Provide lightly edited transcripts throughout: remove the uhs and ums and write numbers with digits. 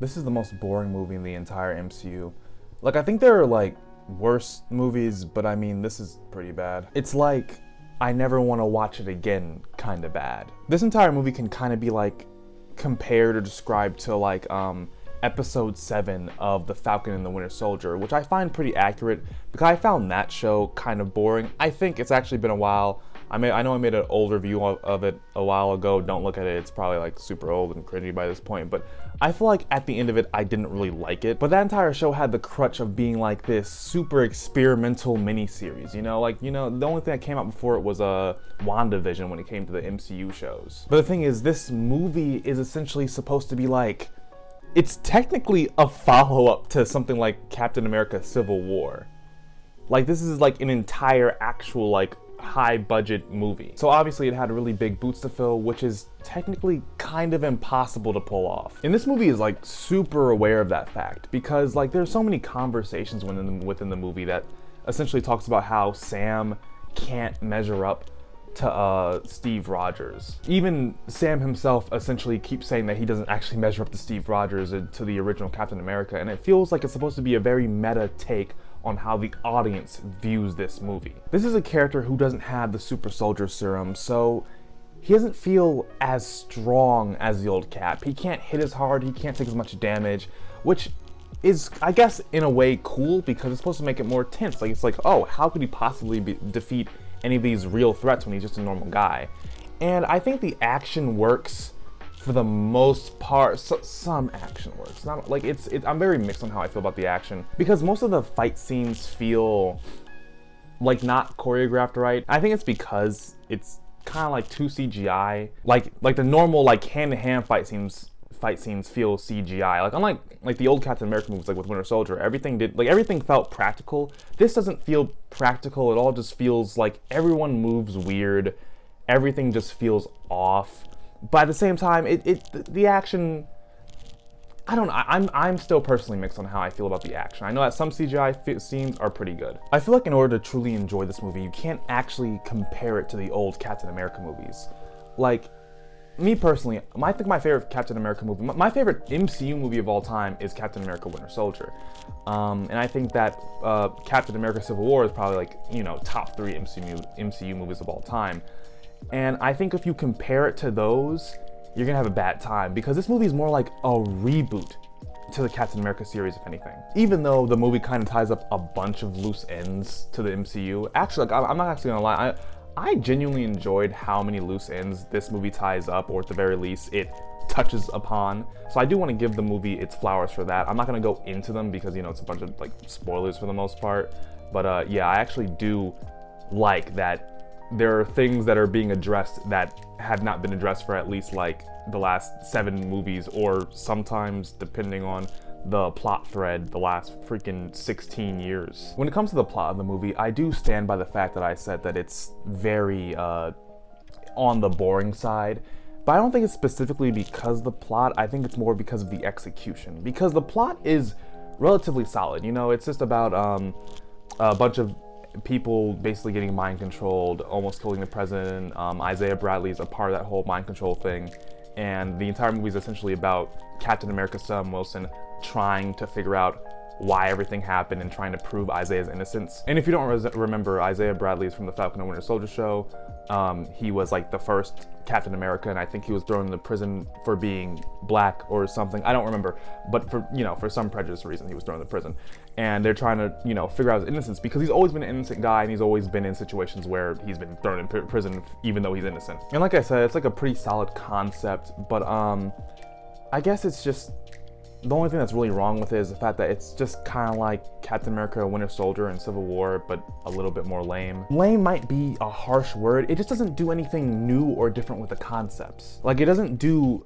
This is the most boring movie in the entire MCU. Like, I think there are, like, worse movies, but I mean, this is pretty bad. It's like, I never want to watch it again kind of bad. This entire movie can kind of be, like, compared or described to, like, episode 7 of The Falcon and the Winter Soldier, which I find pretty accurate because I found that show kind of boring. I think it's actually been a while. I know I made an old review of it a while ago. Don't look at it, it's probably like super old and cringy by this point, but I feel like at the end of it, I didn't really like it. But that entire show had the crutch of being like this super experimental miniseries, the only thing that came out before it was WandaVision when it came to the MCU shows. But the thing is, this movie is essentially supposed to be like, it's technically a follow-up to something like Captain America Civil War. Like, this is like an entire actual like high budget movie. So obviously it had really big boots to fill, which is technically kind of impossible to pull off. And this movie is like super aware of that fact because like there's so many conversations within the movie that essentially talks about how Sam can't measure up to Steve Rogers. Even Sam himself essentially keeps saying that he doesn't actually measure up to Steve Rogers and to the original Captain America, and it feels like it's supposed to be a very meta take on how the audience views this movie. This is a character who doesn't have the super soldier serum, so he doesn't feel as strong as the old Cap. He can't hit as hard, he can't take as much damage, which is, I guess, in a way cool because it's supposed to make it more tense. Like, it's like, oh, how could he possibly defeat any of these real threats when he's just a normal guy? And I think the action works for the most part. Some action works. Not like I'm very mixed on how I feel about the action because most of the fight scenes feel like not choreographed right. I think it's because it's kind of like too CGI. Like the normal like hand-to-hand fight scenes feel CGI. Like unlike the old Captain America movies, like with Winter Soldier, everything felt practical. This doesn't feel practical. It all just feels like everyone moves weird. Everything just feels off. But at the same time, the action, I don't know. I'm still personally mixed on how I feel about the action. I know that some CGI scenes are pretty good. I feel like in order to truly enjoy this movie, you can't actually compare it to the old Captain America movies. Like, me personally, I think my favorite Captain America movie, my favorite MCU movie of all time is Captain America Winter Soldier. And I think that Captain America Civil War is probably like, top 3 MCU movies of all time. And I think if you compare it to those, you're gonna have a bad time because this movie is more like a reboot to the Captain America series, if anything. Even though the movie kind of ties up a bunch of loose ends to the MCU. Actually, like, I'm not actually gonna lie, I genuinely enjoyed how many loose ends this movie ties up, or at the very least, it touches upon. So I do want to give the movie its flowers for that. I'm not gonna go into them because, it's a bunch of like spoilers for the most part. But yeah, I actually do like that there are things that are being addressed that have not been addressed for at least like the last 7 movies, or sometimes, depending on the plot thread, the last freaking 16 years. When it comes to the plot of the movie, I do stand by the fact that I said that it's very on the boring side. But I don't think it's specifically because of the plot. I think it's more because of the execution. Because the plot is relatively solid. It's just about a bunch of people basically getting mind controlled, almost killing the president. Isaiah Bradley is a part of that whole mind control thing. And the entire movie is essentially about Captain America Sam Wilson trying to figure out why everything happened and trying to prove Isaiah's innocence. And if you don't remember, Isaiah Bradley is from the Falcon and Winter Soldier show. He was like the first Captain America, and I think he was thrown into prison for being black or something. I don't remember, but for some prejudice reason, he was thrown into prison. And they're trying to, figure out his innocence because he's always been an innocent guy, and he's always been in situations where he's been thrown in prison even though he's innocent. And like I said, it's like a pretty solid concept, but I guess it's just, the only thing that's really wrong with it is the fact that it's just kind of like Captain America, Winter Soldier, and Civil War, but a little bit more lame. Lame might be a harsh word. It just doesn't do anything new or different with the concepts. Like, it doesn't do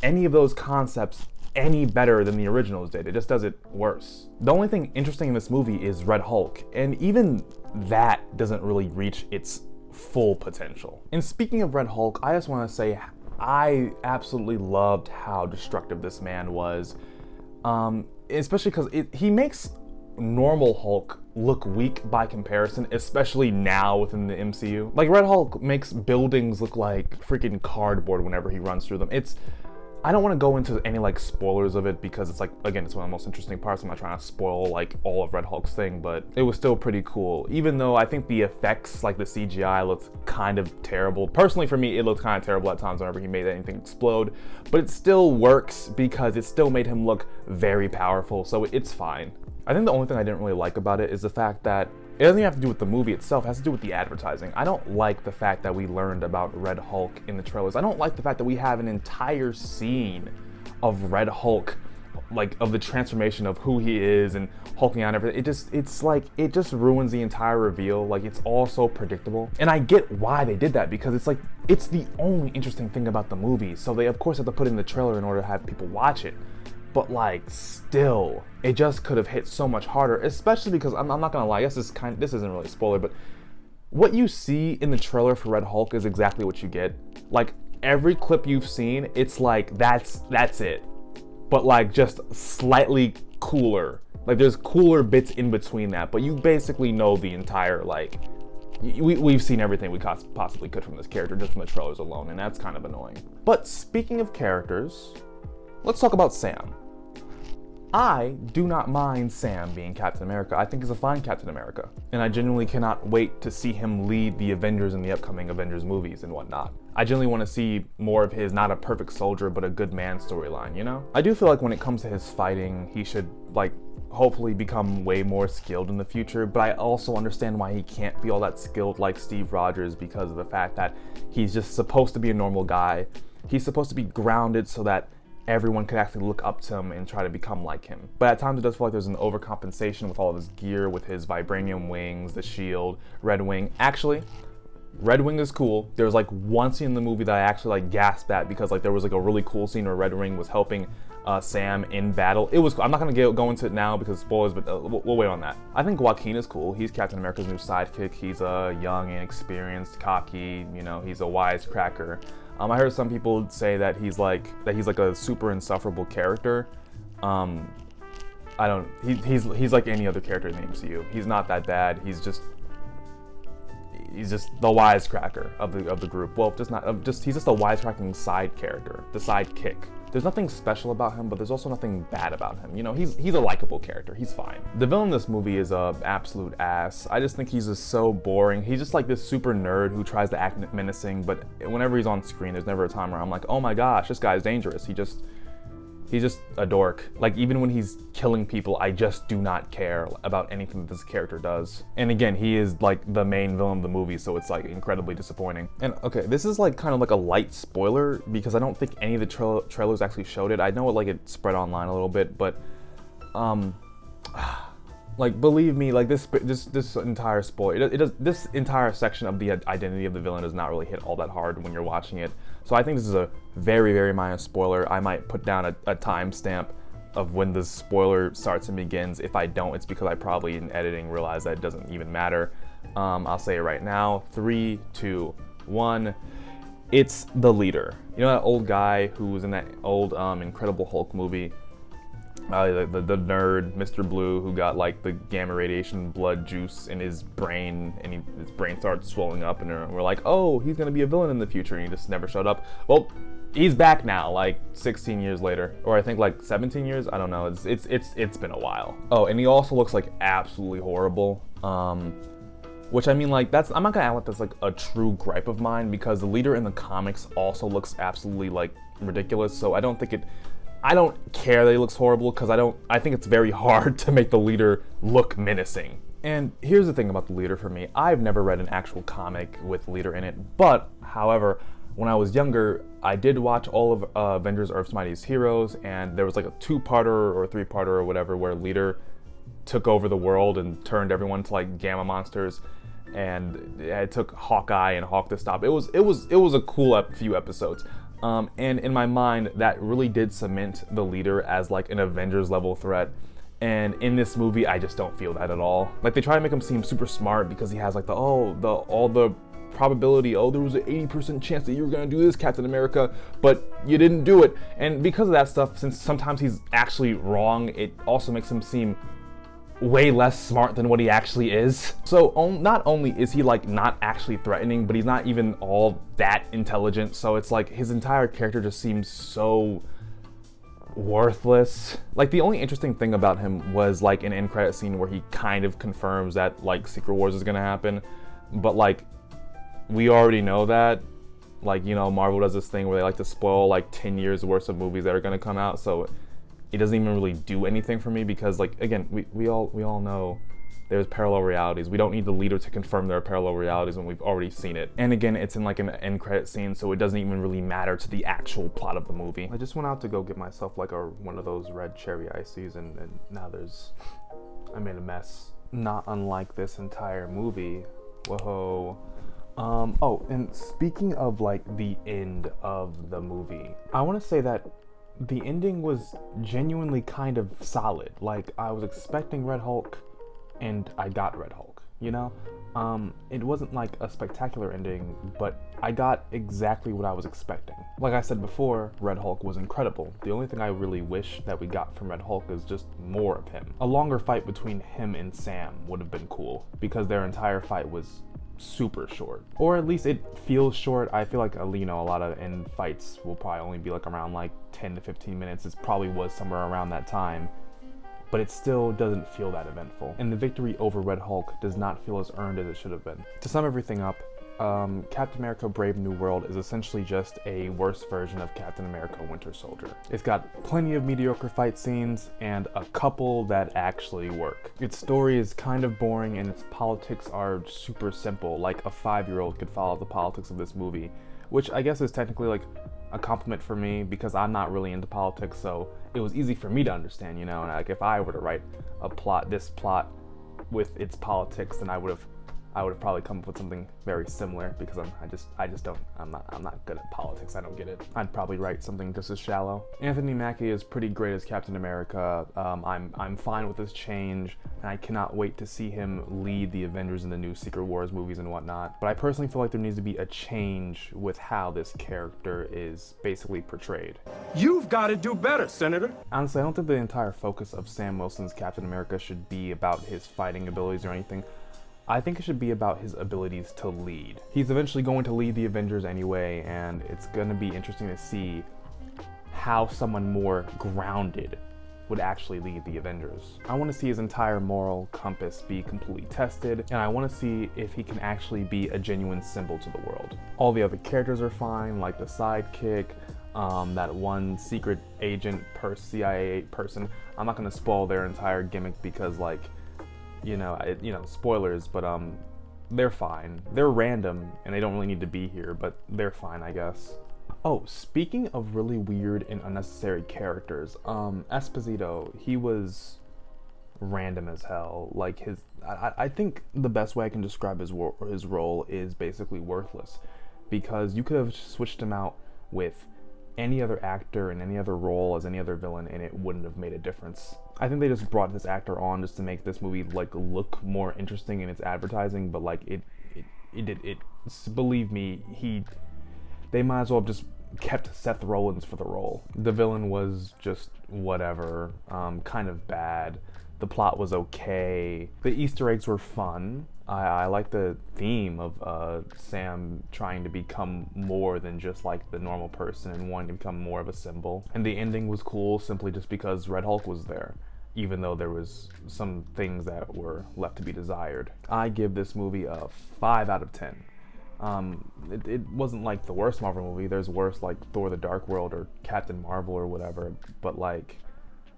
any of those concepts any better than the originals did. It just does it worse. The only thing interesting in this movie is Red Hulk, and even that doesn't really reach its full potential. And speaking of Red Hulk, I just want to say I absolutely loved how destructive this man was. Especially because he makes normal Hulk look weak by comparison, especially now within the MCU. Like, Red Hulk makes buildings look like freaking cardboard whenever he runs through them. I don't want to go into any like spoilers of it because it's like, again, it's one of the most interesting parts. I'm not trying to spoil like all of Red Hulk's thing, but it was still pretty cool. Even though I think the effects, like the CGI, looked kind of terrible. Personally, for me, it looked kind of terrible at times whenever he made anything explode, but it still works because it still made him look very powerful, so it's fine. I think the only thing I didn't really like about it is the fact that it doesn't even have to do with the movie itself, it has to do with the advertising. I don't like the fact that we learned about Red Hulk in the trailers. I don't like the fact that we have an entire scene of Red Hulk, like of the transformation of who he is and hulking out and everything. It just ruins the entire reveal. Like, it's all so predictable. And I get why they did that, because it's like, it's the only interesting thing about the movie. So they of course have to put in the trailer in order to have people watch it. But like, still, it just could have hit so much harder, especially because I'm not gonna lie, I guess this isn't really a spoiler, but what you see in the trailer for Red Hulk is exactly what you get. Like, every clip you've seen, it's like, that's it. But like, just slightly cooler. Like, there's cooler bits in between that, but you basically know the entire, like, we've seen everything we possibly could from this character just from the trailers alone, and that's kind of annoying. But speaking of characters, let's talk about Sam. I do not mind Sam being Captain America. I think he's a fine Captain America. And I genuinely cannot wait to see him lead the Avengers in the upcoming Avengers movies and whatnot. I genuinely want to see more of his not a perfect soldier, but a good man storyline, you know? I do feel like when it comes to his fighting, he should, like, hopefully become way more skilled in the future, but I also understand why he can't be all that skilled like Steve Rogers because of the fact that he's just supposed to be a normal guy. He's supposed to be grounded so that everyone could actually look up to him and try to become like him. But at times it does feel like there's an overcompensation with all of his gear, with his vibranium wings, the shield, Red Wing. Actually, Red Wing is cool. There was like one scene in the movie that I actually like gasped at because like there was like a really cool scene where Red Wing was helping Sam in battle. It was cool. I'm not gonna go into it now because spoilers, but we'll wait on that. I think Joaquin is cool. He's Captain America's new sidekick. He's a young and experienced, cocky, you know, he's a wisecracker. I heard some people say that he's like a super insufferable character. He's like any other character in the MCU. He's not that bad. He's just the wisecracker of the group. Well, he's just a wisecracking side character, the sidekick. There's nothing special about him, but there's also nothing bad about him. You know, he's a likable character. He's fine. The villain in this movie is a absolute ass. I just think he's just so boring. He's just like this super nerd who tries to act menacing, but whenever he's on screen, there's never a time where I'm like, oh my gosh, this guy's dangerous. He's just a dork. Like, even when he's killing people, I just do not care about anything that this character does. And again, he is like the main villain of the movie, so it's like incredibly disappointing. And okay, this is like kind of like a light spoiler because I don't think any of the trailers actually showed it. I know it spread online a little bit, but like, believe me, like this entire spoiler, this entire section of the identity of the villain does not really hit all that hard when you're watching it. So I think this is a very, very minor spoiler. I might put down a timestamp of when the spoiler starts and begins. If I don't, it's because I probably in editing realized that it doesn't even matter. I'll say it right now. 3, 2, 1. It's the leader. You know that old guy who was in that old Incredible Hulk movie? The nerd, Mr. Blue, who got like the gamma radiation blood juice in his brain, and his brain started swelling up, and we're like, oh, he's gonna be a villain in the future, and he just never showed up. Well, he's back now, like 16 years later, or I think like 17 years. I don't know. It's been a while. Oh, and he also looks like absolutely horrible. Which I mean, like, I'm not gonna act like that's like a true gripe of mine because the leader in the comics also looks absolutely like ridiculous. So I don't care that he looks horrible because I think it's very hard to make the leader look menacing. And here's the thing about the leader for me. I've never read an actual comic with leader in it, but however, when I was younger, I did watch all of Avengers Earth's Mightiest Heroes, and there was like a 2-parter or 3-parter or whatever where leader took over the world and turned everyone to like gamma monsters, and it took Hawkeye and Hawk to stop. It was a cool few episodes. And in my mind, that really did cement the leader as like an Avengers level threat. And in this movie, I just don't feel that at all. Like, they try to make him seem super smart because he has like all the probability, there was an 80% chance that you were gonna do this, Captain America, but you didn't do it. And because of that stuff, since sometimes he's actually wrong, it also makes him seem way less smart than what he actually is. So not only is he like not actually threatening, but he's not even all that intelligent. So it's like his entire character just seems so worthless. Like, the only interesting thing about him was like an end credit scene where he kind of confirms that like Secret Wars is gonna happen, but like we already know that. Like, you know, Marvel does this thing where they like to spoil like 10 years worth of movies that are gonna come out, so it doesn't even really do anything for me because, like, again, we all know there's parallel realities. We don't need the leader to confirm there are parallel realities when we've already seen it. And again, it's in like an end credit scene, so it doesn't even really matter to the actual plot of the movie. I just went out to go get myself like one of those red cherry ices, and now I made a mess. Not unlike this entire movie. Whoa. Oh, and speaking of like the end of the movie, I want to say that the ending was genuinely kind of solid. Like, I was expecting Red Hulk, and I got Red Hulk, you know? It wasn't like a spectacular ending, but I got exactly what I was expecting. Like I said before, Red Hulk was incredible. The only thing I really wish that we got from Red Hulk is just more of him. A longer fight between him and Sam would have been cool, because their entire fight was super short. Or at least it feels short. I feel like, you know, a lot of end fights will probably only be like around like 10 to 15 minutes. It probably was somewhere around that time, but it still doesn't feel that eventful. And the victory over Red Hulk does not feel as earned as it should have been. To sum everything up, Captain America Brave New World is essentially just a worse version of Captain America Winter Soldier. It's got plenty of mediocre fight scenes and a couple that actually work. Its story is kind of boring and its politics are super simple, like a 5-year-old could follow the politics of this movie, which I guess is technically like a compliment for me because I'm not really into politics, so it was easy for me to understand, you know, and like if I were to write this plot with its politics, then I would have probably come up with something very similar because I'm not good at politics. I don't get it. I'd probably write something just as shallow. Anthony Mackie is pretty great as Captain America. I'm fine with this change, and I cannot wait to see him lead the Avengers in the new Secret Wars movies and whatnot. But I personally feel like there needs to be a change with how this character is basically portrayed. You've got to do better, Senator. Honestly, I don't think the entire focus of Sam Wilson's Captain America should be about his fighting abilities or anything. I think it should be about his abilities to lead. He's eventually going to lead the Avengers anyway, and it's going to be interesting to see how someone more grounded would actually lead the Avengers. I want to see his entire moral compass be completely tested, and I want to see if he can actually be a genuine symbol to the world. All the other characters are fine, like the sidekick, that one secret agent CIA person. I'm not going to spoil their entire gimmick because, like, you know, spoilers, but they're fine. They're random, and they don't really need to be here, but they're fine, I guess. Oh, speaking of really weird and unnecessary characters, Esposito, he was random as hell. Like, I think the best way I can describe his role is basically worthless, because you could have switched him out with any other actor in any other role as any other villain, and it wouldn't have made a difference. I think they just brought this actor on just to make this movie like look more interesting in its advertising, but like it believe me, they might as well have just kept Seth Rollins for the role. The villain was just whatever, kind of bad. The plot was okay. The Easter eggs were fun. I like the theme of Sam trying to become more than just like the normal person and wanting to become more of a symbol. And the ending was cool simply just because Red Hulk was there, even though there was some things that were left to be desired. I give this movie a 5 out of 10. It wasn't like the worst Marvel movie. There's worse, like Thor: The Dark World or Captain Marvel or whatever, but like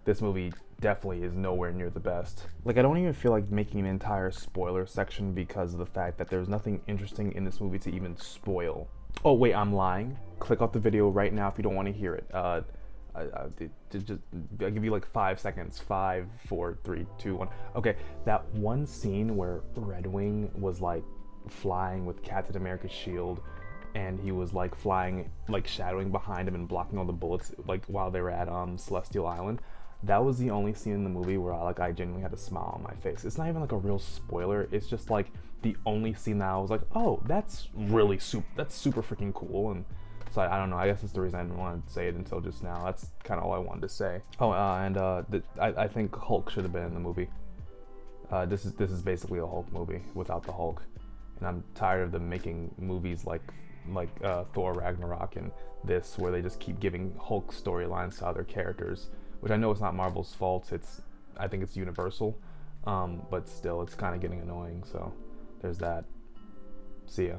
this movie definitely is nowhere near the best. Like, I don't even feel like making an entire spoiler section because of the fact that there's nothing interesting in this movie to even spoil. Oh wait, I'm lying. Click off the video right now if you don't want to hear it. I'll give you like 5 seconds. 5, 4, 3, 2, 1. Okay, that one scene where Red Wing was like flying with Captain America's shield, and he was like flying, like shadowing behind him and blocking all the bullets, like while they were at Celestial Island. That was the only scene in the movie where I genuinely had a smile on my face. It's not even like a real spoiler. It's just like the only scene that I was like, oh, that's super freaking cool. And so I don't know. I guess that's the reason I didn't want to say it until just now. That's kind of all I wanted to say. Oh, I think Hulk should have been in the movie. This is basically a Hulk movie without the Hulk, and I'm tired of them making movies like like Thor Ragnarok and this, where they just keep giving Hulk storylines to other characters, which I know it's not Marvel's fault. I think it's Universal, but still, it's kind of getting annoying. So there's that. See ya.